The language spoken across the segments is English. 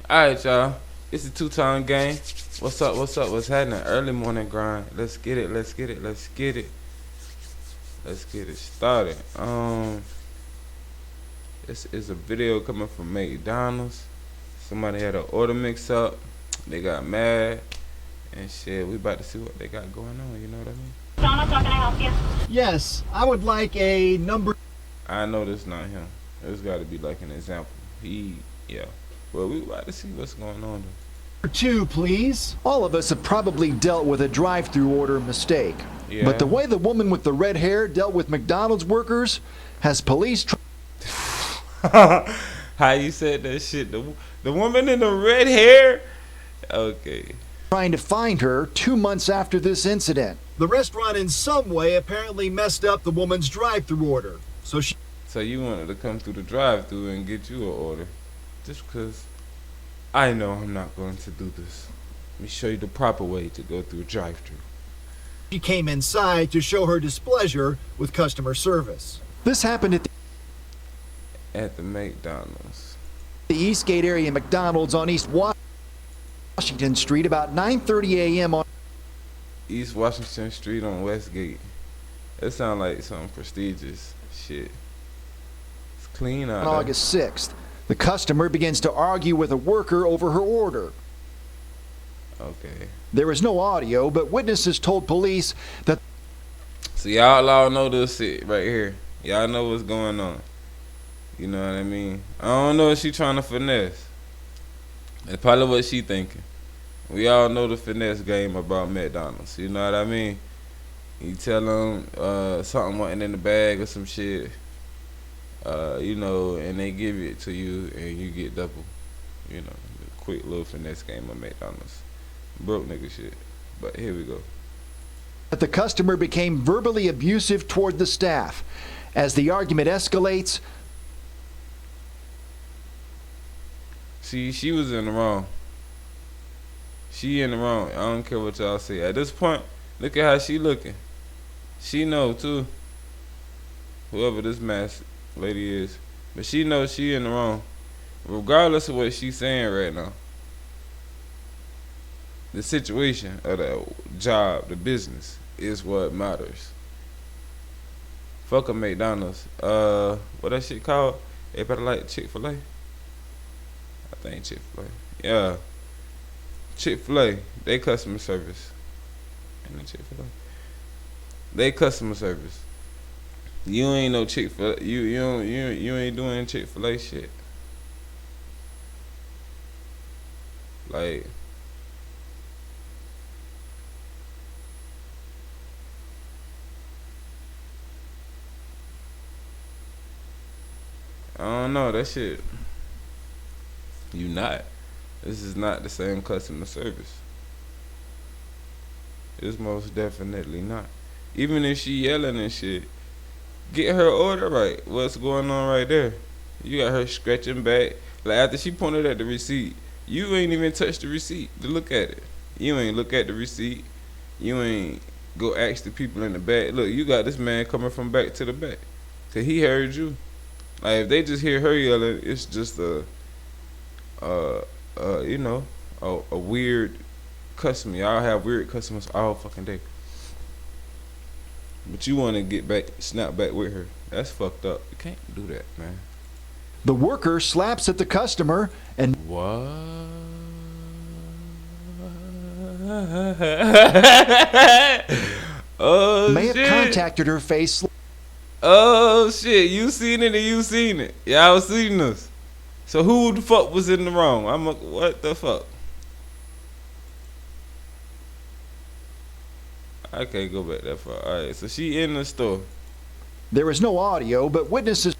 Alright, y'all. It's a two-time game. What's up? What's up? What's happening? Early morning grind. Let's get it. Let's get it. Let's get it. Let's get it started. This is a video coming from McDonald's. Somebody had an order mix up. They got mad. And shit, we about to see what they got going on. You know what I mean? McDonald's, how can I help you? Yes, I would like a number. I know this not him. It's got to be like an example. Yeah. Well, we about to see what's going on though. 2, please. All of us have probably dealt with a drive-through order mistake. Yeah. But the way the woman with the red hair dealt with McDonald's workers has police How you said that shit? The woman in the red hair? Okay. trying to find her 2 months after this incident. The restaurant in some way apparently messed up the woman's drive-through order. So you wanted to come through the drive-through and get you an order. Just because I know I'm not going to do this. Let me show you the proper way to go through a drive-through. she came inside to show her displeasure with customer service. This happened At the McDonald's. the Eastgate area McDonald's on East Washington Street about 9:30 a.m. on East Washington Street on Westgate. It sounds like some prestigious shit. It's clean out there. August 6th. The customer begins to argue with a worker over her order. Okay. There is no audio, but witnesses told police that So y'all all know this shit right here. Y'all know what's going on. You know what I mean? I don't know if she trying to finesse. That's probably what she thinking. We all know the finesse game about McDonald's. You know what I mean? You tell them something wasn't in the bag or some shit, you know, and they give it to you and you get double. You know, quick little finesse game of McDonald's. Broke nigga shit. But here we go. the customer became verbally abusive toward the staff. As the argument escalates, See, she was in the wrong. She in the wrong. I don't care what y'all say. At this point, look at how she looking. She know too. Whoever this masked lady is. But she knows she in the wrong. Regardless of what she's saying right now. The situation of the job, the business, is what matters. Fuck a McDonald's. What that shit called? Everybody like Chick-fil-A? I think Chick-fil-A. Yeah. Chick-fil-A, they customer service. And the Chick-fil-A. They customer service. You ain't no Chick-fil-A. You ain't doing Chick-fil-A shit. Like, I don't know, that shit. You not. This is not the same customer service. It's most definitely not. Even if she yelling and shit, get her order right. What's going on right there? You got her scratching back. Like after she pointed at the receipt, you ain't even touched the receipt to look at it. You ain't look at the receipt. You ain't go ask the people in the back. Look, you got this man coming from back to the back. Cause he heard you. Like if they just hear her yelling, it's just you know, a weird customer. Y'all have weird customers all fucking day. But you want to get back, snap back with her. That's fucked up. You can't do that, man. the worker slaps at the customer and What? Oh may have shit. contacted her face. Oh shit. You seen it and you seen it. Y'all seen this. So who the fuck was in the wrong? What the fuck? I can't go back that far. Alright, so she in the store. There is no audio, but witnesses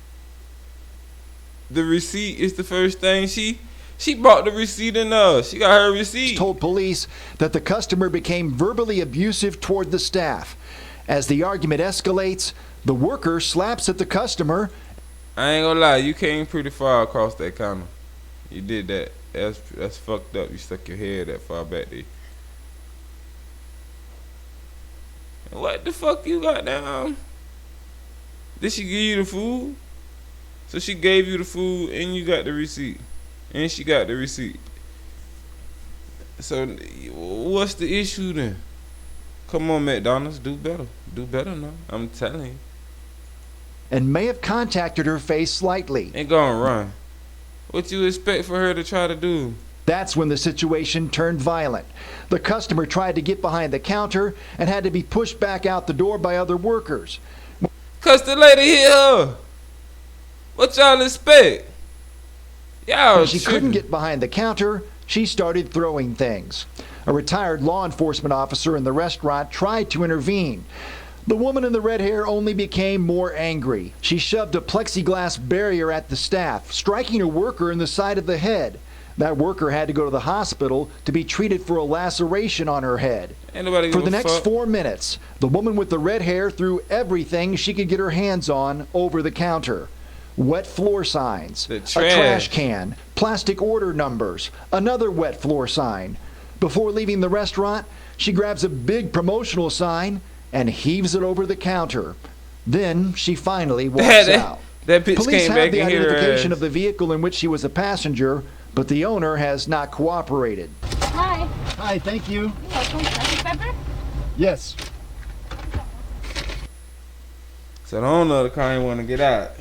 The receipt is the first thing she brought the receipt in there. She got her receipt. told police that the customer became verbally abusive toward the staff. As the argument escalates, the worker slaps at the customer. I ain't gonna lie, you came pretty far across that counter. You did that. That's fucked up. You stuck your head that far back there. What the fuck you got down? Did she give you the food? So she gave you the food and you got the receipt. And she got the receipt. So what's the issue then? Come on, McDonald's, do better. Do better now. I'm telling you. And may have contacted her face slightly. Ain't gonna run. What you expect for her to try to do? That's when the situation turned violent. The customer tried to get behind the counter and had to be pushed back out the door by other workers. Cause the lady hit her. What y'all expect? Y'all When she tripping. couldn't get behind the counter, she started throwing things. A retired law enforcement officer in the restaurant tried to intervene. The woman in the red hair only became more angry. She shoved a plexiglass barrier at the staff, striking a worker in the side of the head. That worker had to go to the hospital to be treated for a laceration on her head. Ain't nobody For give the a next fuck. 4 minutes, the woman with the red hair threw everything she could get her hands on over the counter. Wet floor signs, The a trash. trash can, plastic order numbers, another wet floor sign. Before leaving the restaurant, she grabs a big promotional sign and heaves it over the counter. Then she finally walks out. That bitch Police came have back the and hit her identification ass. of the vehicle in which she was a passenger, but the owner has not cooperated. Hi. Hi, thank you. You're welcome. Dr. Pepper? Yes. So the owner of the car ain't want to get out.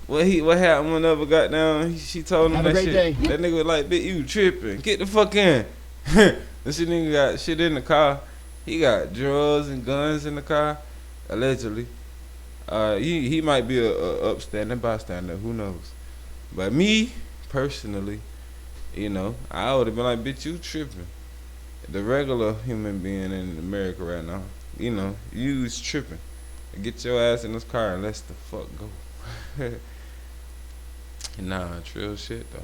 What happened whenever got down? She told him Have a that great shit. day. That nigga was like, "Bitch, you tripping? Get the fuck in." This shit nigga got shit in the car. He got drugs and guns in the car, allegedly. He might be a upstanding bystander. Who knows? But me personally, you know, I would have been like, "Bitch, you tripping?" The regular human being in America right now, you know, you's tripping. Get your ass in this car and let's the fuck go. Nah, real shit though.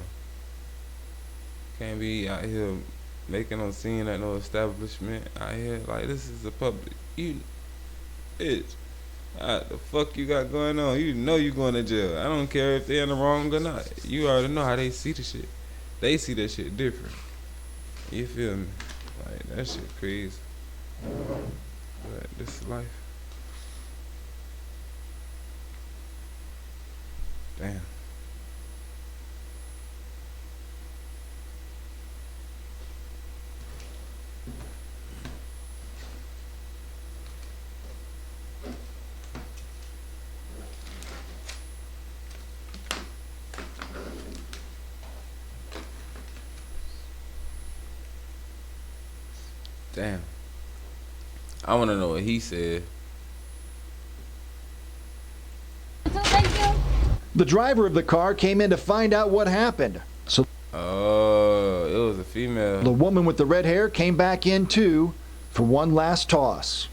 Can't be out here making no scene at no establishment out here. Like, this is a public. You, bitch. What the fuck you got going on? You know you going to jail. I don't care if they're in the wrong or not. You already know how they see the shit. They see that shit different. You feel me? Like, that shit crazy. But this is life. Damn. Damn. I want to know what he said. Thank you. The driver of the car came in to find out what happened. So Oh, it was a female. the woman with the red hair came back in too for one last toss.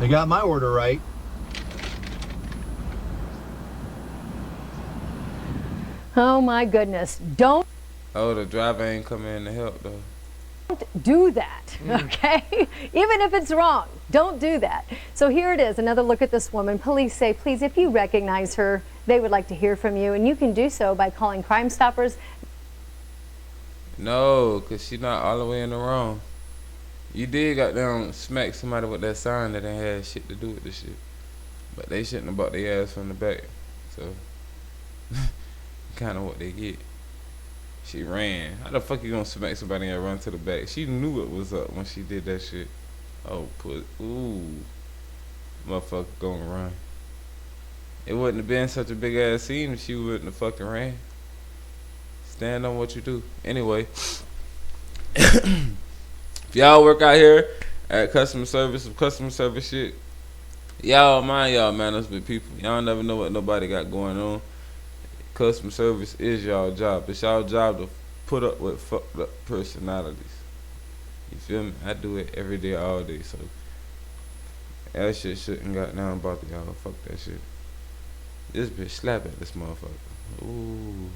They got my order right. Oh my goodness. Don't Oh, the driver ain't coming in to help though. do that, okay? Even if it's wrong, don't do that. So here it is, another look at this woman. Police say, please, if you recognize her, they would like to hear from you, and you can do so by calling Crime Stoppers. No, cause she not all the way in the wrong. You did got down smack somebody with that sign that ain't had shit to do with this shit. But they shouldn't have bought their ass from the back. So kinda what they get. She ran. How the fuck you gonna smack somebody and run to the back? She knew it was up when she did that shit. Oh, motherfucker gonna run. It wouldn't have been such a big ass scene if she wouldn't have fucking ran. Stand on what you do. Anyway, if y'all work out here at customer service shit, y'all mind y'all manners with people. Y'all never know what nobody got going on. Customer service is y'all job. It's y'all job to put up with fucked up personalities. You feel me? I do it every day, all day. So that shit shouldn't got down about y'all. Fuck that shit. This bitch slap at this motherfucker. Ooh.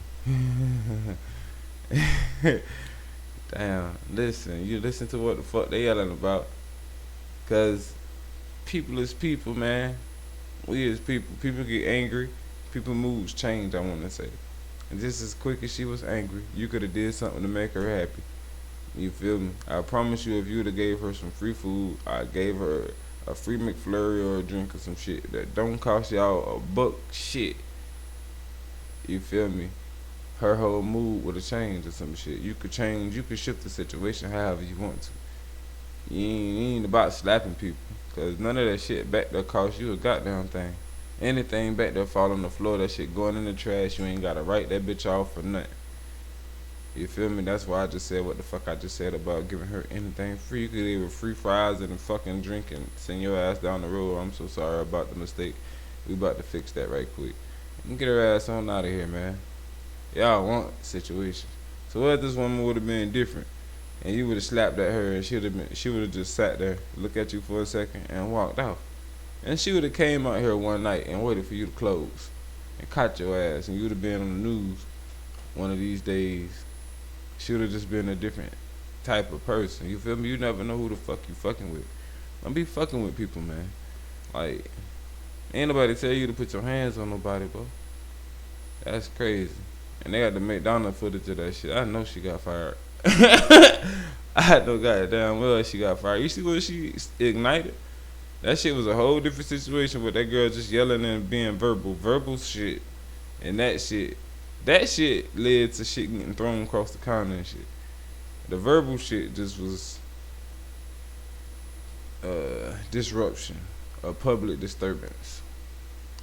Damn. Listen. You listen to what the fuck they yelling about. Cause people is people, man. We as people. People get angry. People moods change, I want to say. And just as quick as she was angry, you could have did something to make her happy. You feel me? I promise you, if you would have gave her some free food, I gave her a free McFlurry or a drink or some shit that don't cost y'all a buck shit. You feel me? her whole mood would have changed or some shit. You could change, you could shift the situation however you want to. You ain't about slapping people, cause none of that shit back there cost you a goddamn thing. Anything back there fall on the floor, that shit going in the trash, you ain't gotta write that bitch off for nothing. You feel me? That's why I just said what the fuck I just said about giving her anything free. You could leave free fries and a fucking drink and send your ass down the road. I'm so sorry about the mistake. We about to fix that right quick. And get her ass on out of here, man. Y'all want situation. So what if this woman would have been different and you would have slapped at her and she would have just sat there, look at you for a second and walked out. And she would have came out here one night and waited for you to close and caught your ass and you would have been on the news one of these days. She would have just been a different type of person. You feel me? You never know who the fuck you fucking with. Don't be fucking with people, man. Like, ain't nobody tell you to put your hands on nobody, bro. That's crazy. And they got the McDonald's footage of that shit. I know she got fired. I know goddamn well she got fired. You see what she ignited? That shit was a whole different situation with that girl just yelling and being verbal shit. And that shit led to shit getting thrown across the counter and shit. The verbal shit just was disruption, a public disturbance.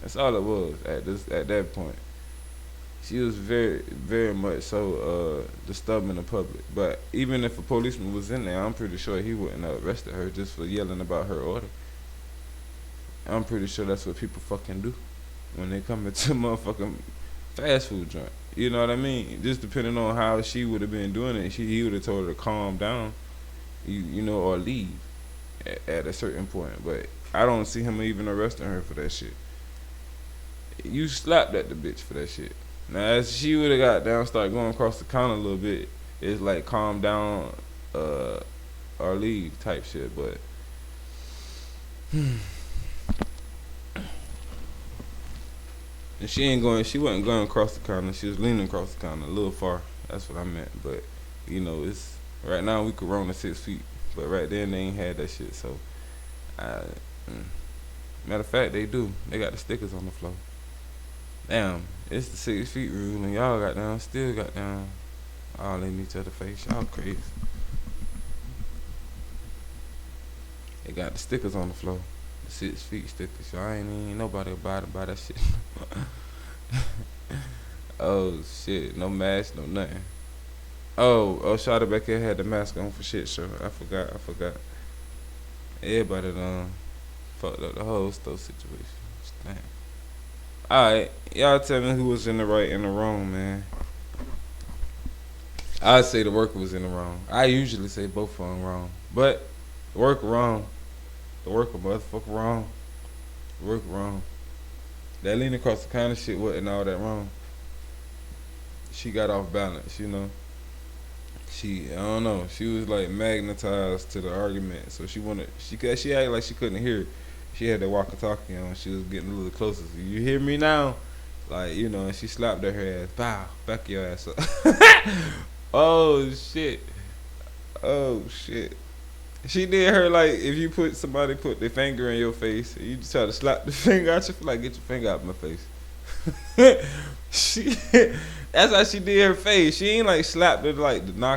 That's all it was at that point. She was very, very much so disturbing the public. But even if a policeman was in there, I'm pretty sure he wouldn't have arrested her just for yelling about her order. I'm pretty sure that's what people fucking do when they come into motherfucking fast food joint. You know what I mean? Just depending on how she would have been doing it, he would have told her to calm down, you know, or leave at a certain point. But I don't see him even arresting her for that shit. You slapped at the bitch for that shit. Now, as she would have got down, started going across the counter a little bit, it's like calm down or leave type shit. But and she wasn't going across the counter. She was leaning across the counter a little far. That's what I meant. But you know, it's right now we could run to 6 feet, but right then they ain't had that shit. So, matter of fact, they do. They got the stickers on the floor. Damn, it's the 6 feet rule, and y'all still got down, all in each other's face. Y'all crazy. They got the stickers on the floor. 6 feet stickers. Y'all ain't nobody about that shit. Oh shit, no mask, no nothing. Oh, Shawty back here had the mask on for shit show. I forgot. Everybody done fucked up the whole store situation. Damn. Alright, y'all tell me who was in the right and the wrong, man. I'd say the worker was in the wrong. I usually say both of them wrong. But the worker wrong. The worker motherfucker wrong. The worker wrong. That leaning across the counter shit wasn't all that wrong. She got off balance, you know. I don't know. She was like magnetized to the argument. So she acted like she couldn't hear it. She had the walkie-talkie on. She was getting a little closer. So, you hear me now? Like, you know, and she slapped her ass. Bow, back your ass up. Oh shit. She did her like if somebody put their finger in your face and you just try to slap the finger out, you feel like get your finger out of my face. That's how she did her face. She ain't like slapped it like to knock